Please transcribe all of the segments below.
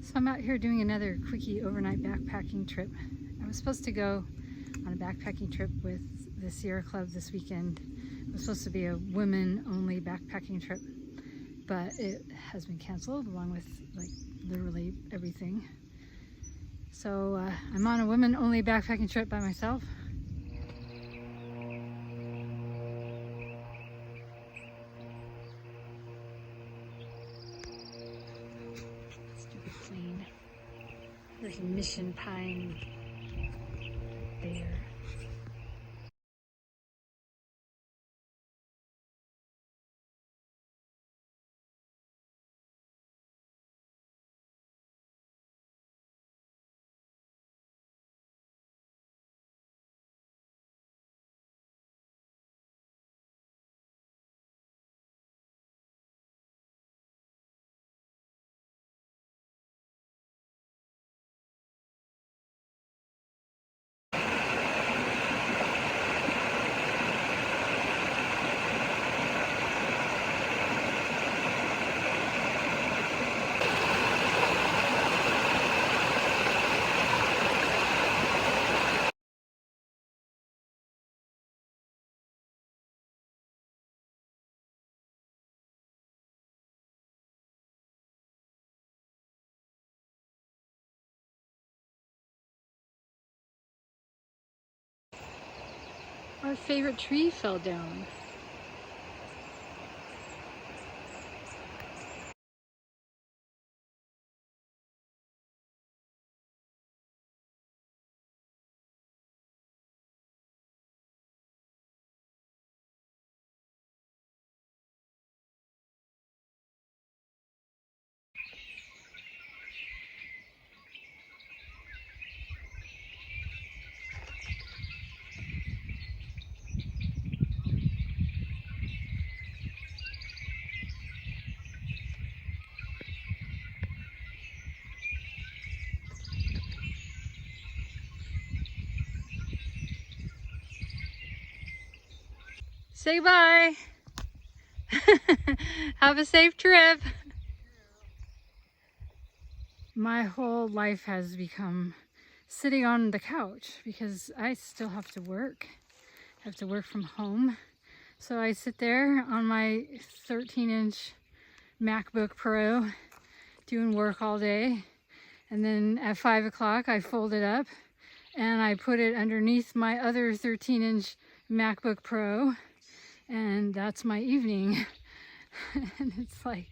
So I'm out here doing another quickie overnight backpacking trip. I was supposed to go on a backpacking trip with the Sierra Club this weekend. It was supposed to be a women-only backpacking trip, but it has been canceled along with like literally everything. So I'm on a women-only backpacking trip by myself. Stupid plane. There's a Mission Pine there. Our favorite tree fell down. Say bye. Have a safe trip. My whole life has become sitting on the couch because I still have to work. I have to work from home. So I sit there on my 13-inch MacBook Pro doing work all day. And then at 5 o'clock I fold it up and I put it underneath my other 13-inch MacBook Pro. And that's my evening. And it's like,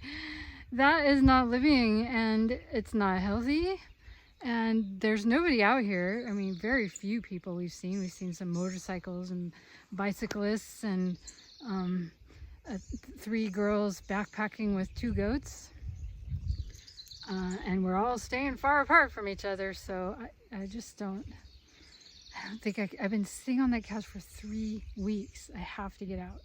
that is not living, and it's not healthy. And there's nobody out here. I mean, very few people we've seen. We've seen some motorcycles and bicyclists and 3 girls backpacking with 2 goats. And we're all staying far apart from each other. So I just don't think I've been sitting on that couch for 3 weeks. I have to get out.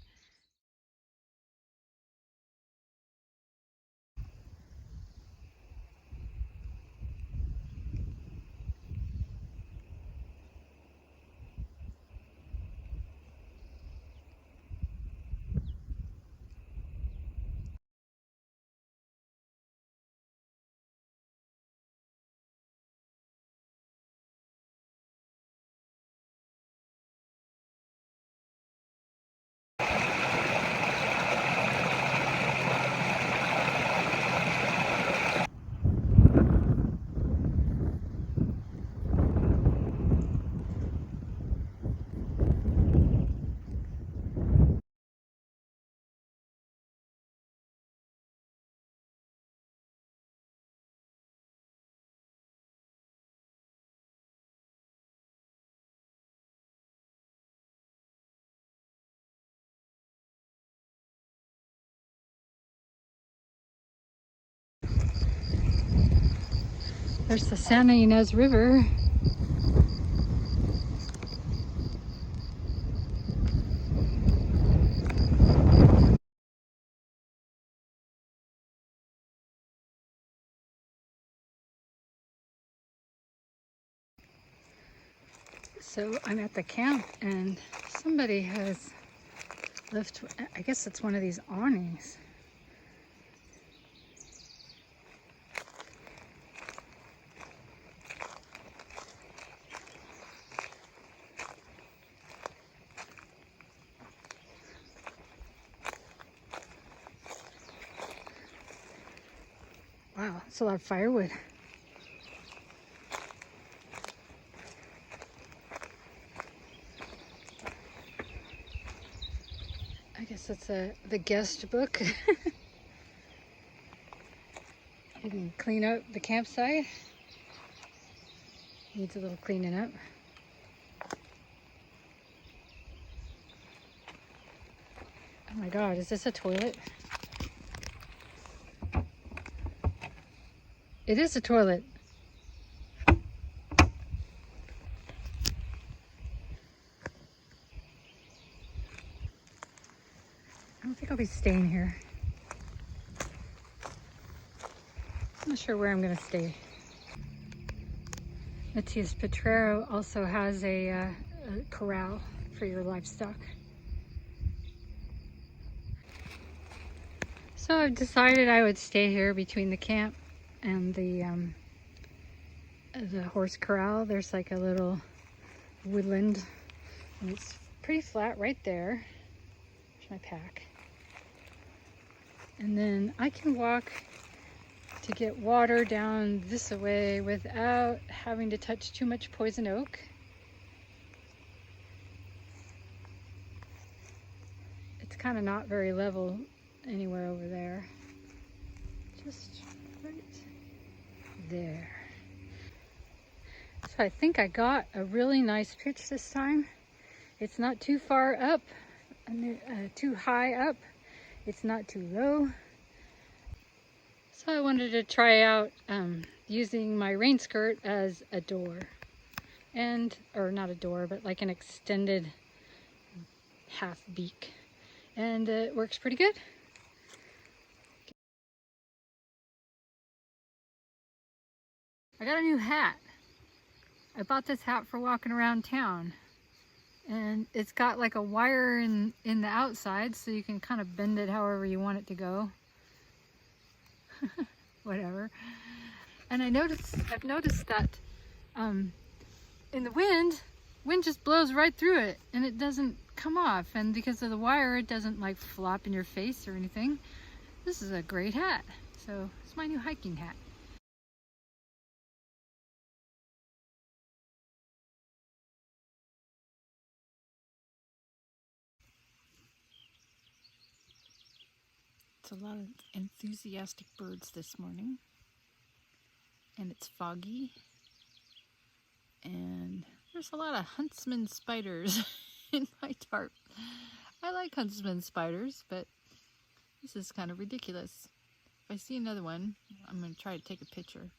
There's the Santa Ynez River. So I'm at the camp and somebody has left, I guess it's one of these awnings. Wow, that's a lot of firewood. I guess that's the guest book. You can clean up the campsite. Needs a little cleaning up. Oh my God, is this a toilet? It is a toilet. I don't think I'll be staying here. I'm not sure where I'm gonna stay. Matias Potrero also has a corral for your livestock. So I've decided I would stay here between the camp and the horse corral. There's like a little woodland, and it's pretty flat right there. There's my pack. And then I can walk to get water down this way without having to touch too much poison oak. It's kind of not very level anywhere over there. Just right there. So I think I got a really nice pitch this time. It's not too far up, too high up. It's not too low. So I wanted to try out using my rain skirt as a door. Or not a door, but like an extended half beak. And it works pretty good. I got a new hat. I bought this hat for walking around town. And it's got like a wire in the outside, so you can kind of bend it however you want it to go. Whatever. And I've noticed that in the wind just blows right through it and it doesn't come off. And because of the wire, it doesn't like flop in your face or anything. This is a great hat. So it's my new hiking hat. It's a lot of enthusiastic birds this morning. And it's foggy. And there's a lot of huntsman spiders in my tarp. I like huntsman spiders, but this is kind of ridiculous. If I see another one, I'm going to try to take a picture.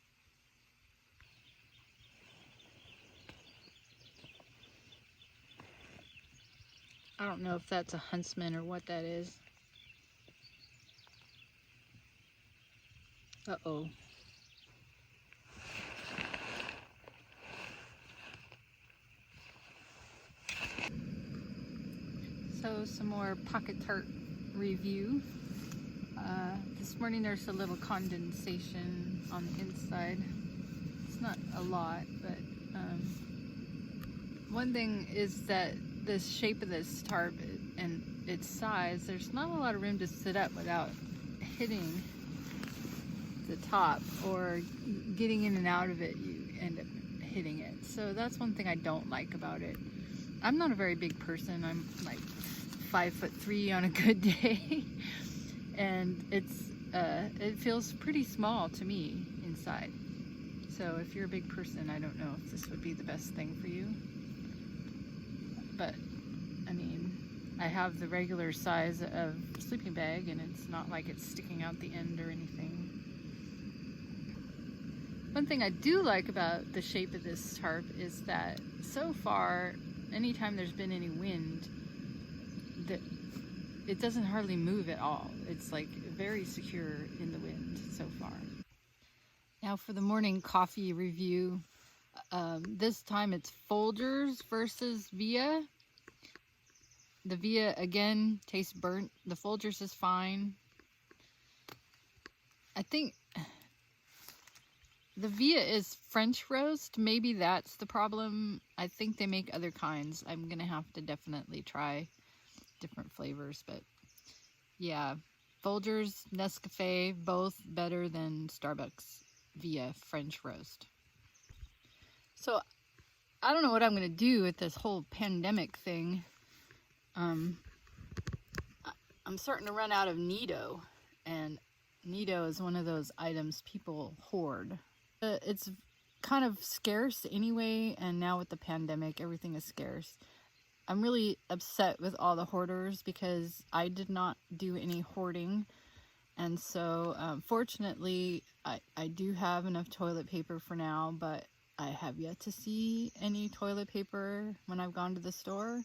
I don't know if that's a huntsman or what that is. Uh-oh. So some more pocket tarp review. This morning there's a little condensation on the inside. It's not a lot, but one thing is that the shape of this tarp and its size, there's not a lot of room to sit up without hitting the top, or getting in and out of it, you end up hitting it. So that's one thing I don't like about it. I'm not a very big person. I'm like 5'3" on a good day. And it feels pretty small to me inside. So if you're a big person, I don't know if this would be the best thing for you. But I mean, I have the regular size of sleeping bag, and it's not like it's sticking out the end or anything. One thing I do like about the shape of this tarp is that so far, anytime there's been any wind, it doesn't hardly move at all. It's like very secure in the wind so far. Now for the morning coffee review. This time it's Folgers versus Via. The Via, again, tastes burnt. The Folgers is fine. I think the Via is French roast. Maybe that's the problem. I think they make other kinds. I'm gonna have to definitely try different flavors, but yeah. Folgers, Nescafe, both better than Starbucks via French roast. So I don't know what I'm going to do with this whole pandemic thing. I'm starting to run out of Nido, and Nido is one of those items people hoard. It's kind of scarce anyway, and now with the pandemic, everything is scarce. I'm really upset with all the hoarders because I did not do any hoarding, and so fortunately I do have enough toilet paper for now, but I have yet to see any toilet paper when I've gone to the store.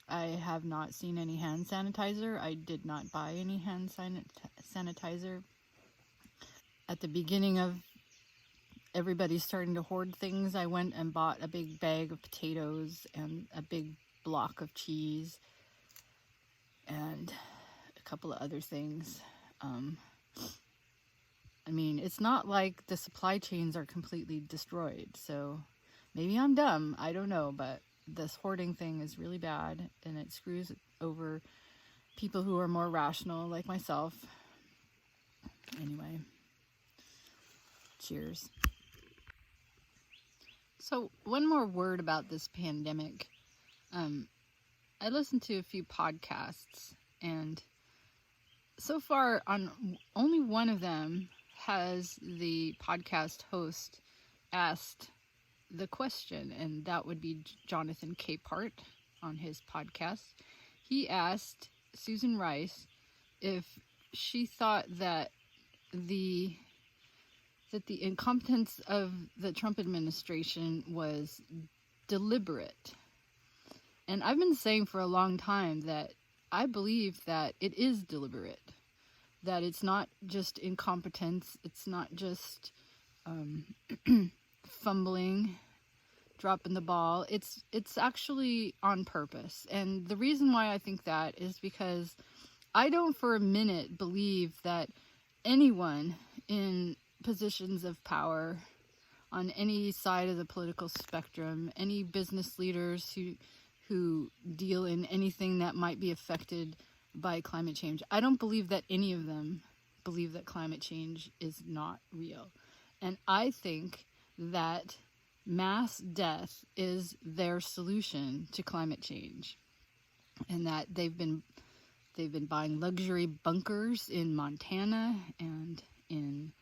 I have not seen any hand sanitizer. I did not buy any hand sanitizer. At the beginning of everybody starting to hoard things, I went and bought a big bag of potatoes and a big block of cheese and a couple of other things. I mean, it's not like the supply chains are completely destroyed, so maybe I'm dumb, I don't know, but this hoarding thing is really bad, and it screws over people who are more rational like myself. Anyway, cheers. So one more word about this pandemic. I listened to a few podcasts, and so far on only one of them has the podcast host asked the question, and that would be Jonathan Capehart on his podcast. He asked Susan Rice if she thought that the incompetence of the Trump administration was deliberate. And I've been saying for a long time that I believe that it is deliberate, that it's not just incompetence, it's not just fumbling, dropping the ball. It's actually on purpose. And the reason why I think that is because I don't for a minute believe that anyone in positions of power on any side of the political spectrum, any business leaders who deal in anything that might be affected by climate change, I don't believe that any of them believe that climate change is not real. And I think that mass death is their solution to climate change, and that they've been buying luxury bunkers in Montana and in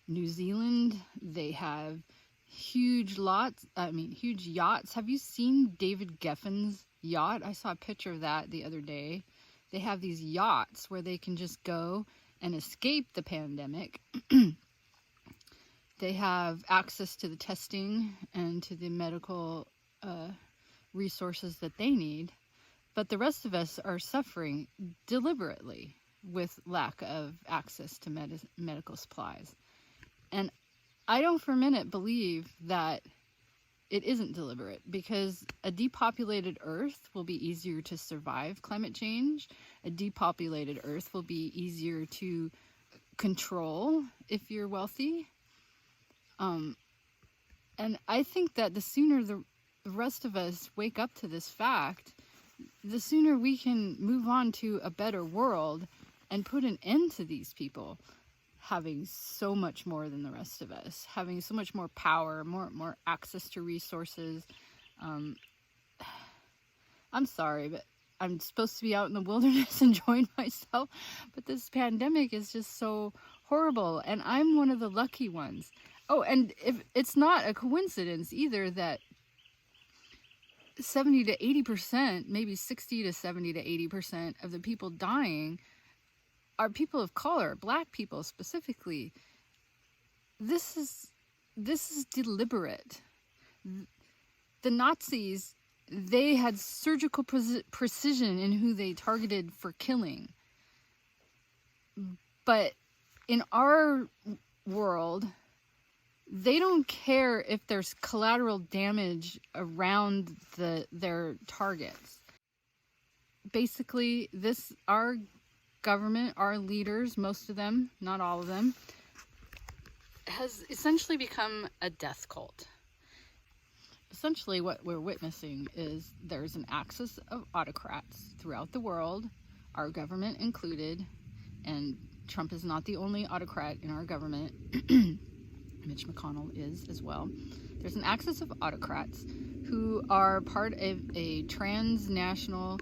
New Zealand. They have huge yachts. Have you seen David Geffen's yacht? I saw a picture of that the other day. They have these yachts where they can just go and escape the pandemic. They have access to the testing and to the medical resources that they need. But the rest of us are suffering deliberately with lack of access to medical supplies. And I don't for a minute believe that it isn't deliberate, because a depopulated Earth will be easier to survive climate change. A depopulated Earth will be easier to control if you're wealthy. And I think that the sooner the rest of us wake up to this fact, the sooner we can move on to a better world and put an end to these people having so much more than the rest of us, having so much more power, more access to resources. I'm sorry, but I'm supposed to be out in the wilderness enjoying myself, but this pandemic is just so horrible, and I'm one of the lucky ones. Oh, and if it's not a coincidence either that 70 to 80%, maybe 60 to 70 to 80% of the people dying are people of color, Black people specifically. This is deliberate. The Nazis, they had surgical precision in who they targeted for killing. But in our world, they don't care if there's collateral damage around their targets. Basically, our government, our leaders, most of them, not all of them, has essentially become a death cult. Essentially, what we're witnessing is there's an axis of autocrats throughout the world, our government included, and Trump is not the only autocrat in our government. Mitch McConnell is as well. There's an axis of autocrats who are part of a transnational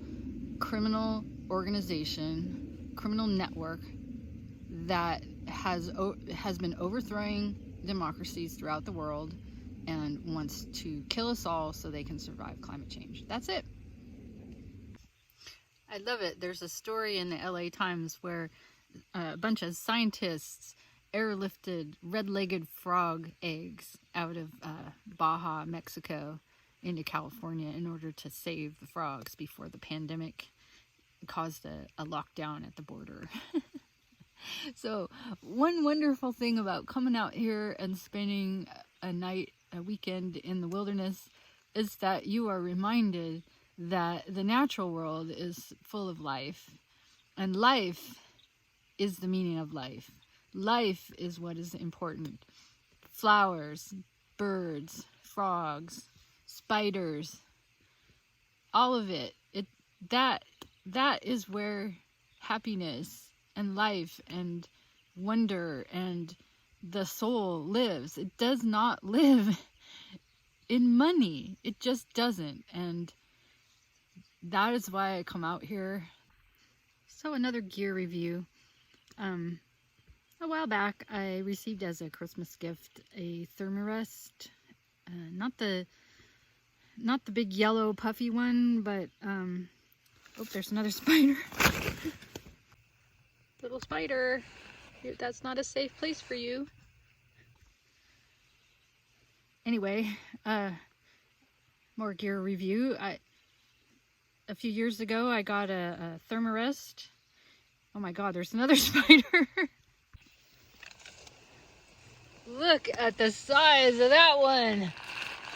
criminal organization, criminal network that has been overthrowing democracies throughout the world and wants to kill us all so they can survive climate change. That's it. I love it. There's a story in the LA Times where a bunch of scientists airlifted red-legged frog eggs out of Baja, Mexico, into California in order to save the frogs before the pandemic caused a lockdown at the border. So one wonderful thing about coming out here and spending a weekend in the wilderness is that you are reminded that the natural world is full of life, and life is the meaning of life. Life is what is important. Flowers, birds, frogs, spiders, all of it. That is where happiness and life and wonder and the soul lives. It does not live in money. It just doesn't. And that is why I come out here. So another gear review. A while back I received as a Christmas gift a Thermarest. Not the big yellow puffy one, but oh, there's another spider. Little spider, that's not a safe place for you. Anyway, more gear review. A few years ago I got a Thermarest. Oh my god, there's another spider. Look at the size of that one.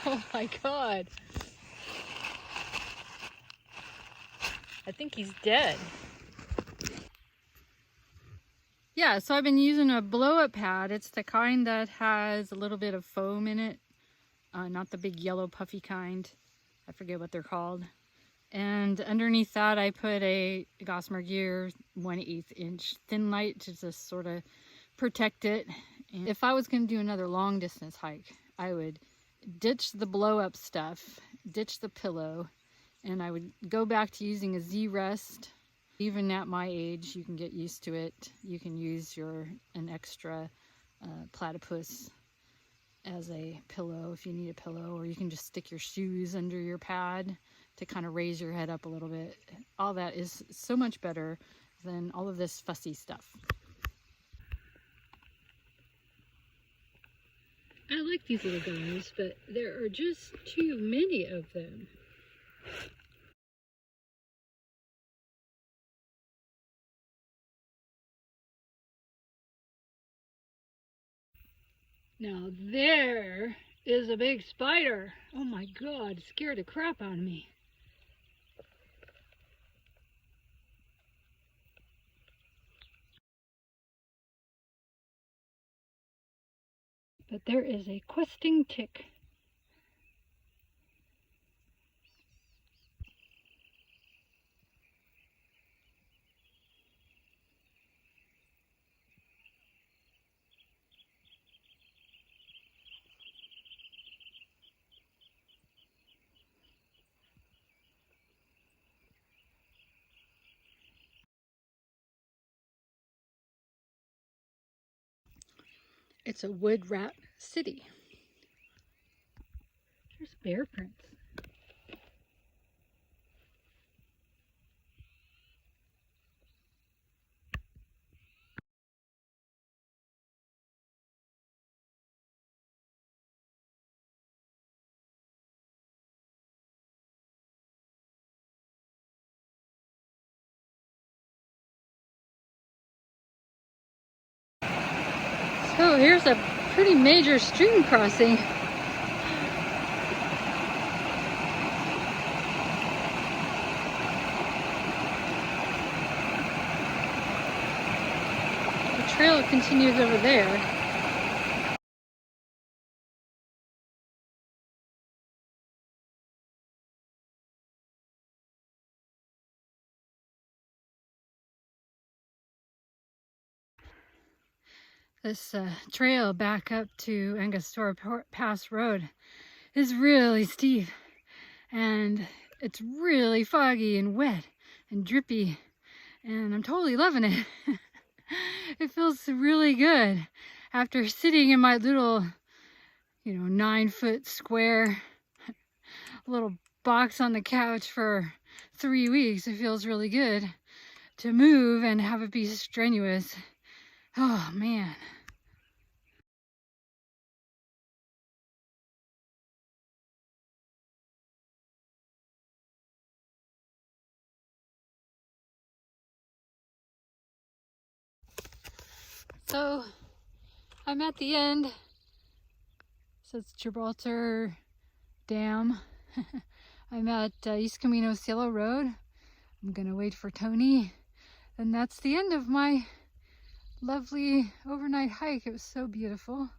Oh my god. I think he's dead. Yeah, so I've been using a blow-up pad. It's the kind that has a little bit of foam in it. Not the big yellow puffy kind. I forget what they're called. And underneath that I put a Gossamer Gear 1/8 inch thin light to just sort of protect it. And if I was going to do another long distance hike, I would ditch the blow-up stuff, ditch the pillow, and I would go back to using a Z-Rest. Even at my age, you can get used to it. You can use an extra platypus as a pillow if you need a pillow, or you can just stick your shoes under your pad to kind of raise your head up a little bit. All that is so much better than all of this fussy stuff. I like these little guys, but there are just too many of them. Now there is a big spider. Oh my god, it scared the crap out of me. But there is a questing tick. It's a wood rat city. There's bear prints. So here's a pretty major stream crossing. The trail continues over there. This trail back up to Angostura Pass Road is really steep, and it's really foggy and wet and drippy, and I'm totally loving it. It feels really good after sitting in my little, 9-foot square little box on the couch for 3 weeks. It feels really good to move and have it be strenuous. Oh man. So I'm at the end. So it's Gibraltar Dam. I'm at East Camino Cielo Road. I'm gonna wait for Tony. And that's the end of my lovely overnight hike. It was so beautiful.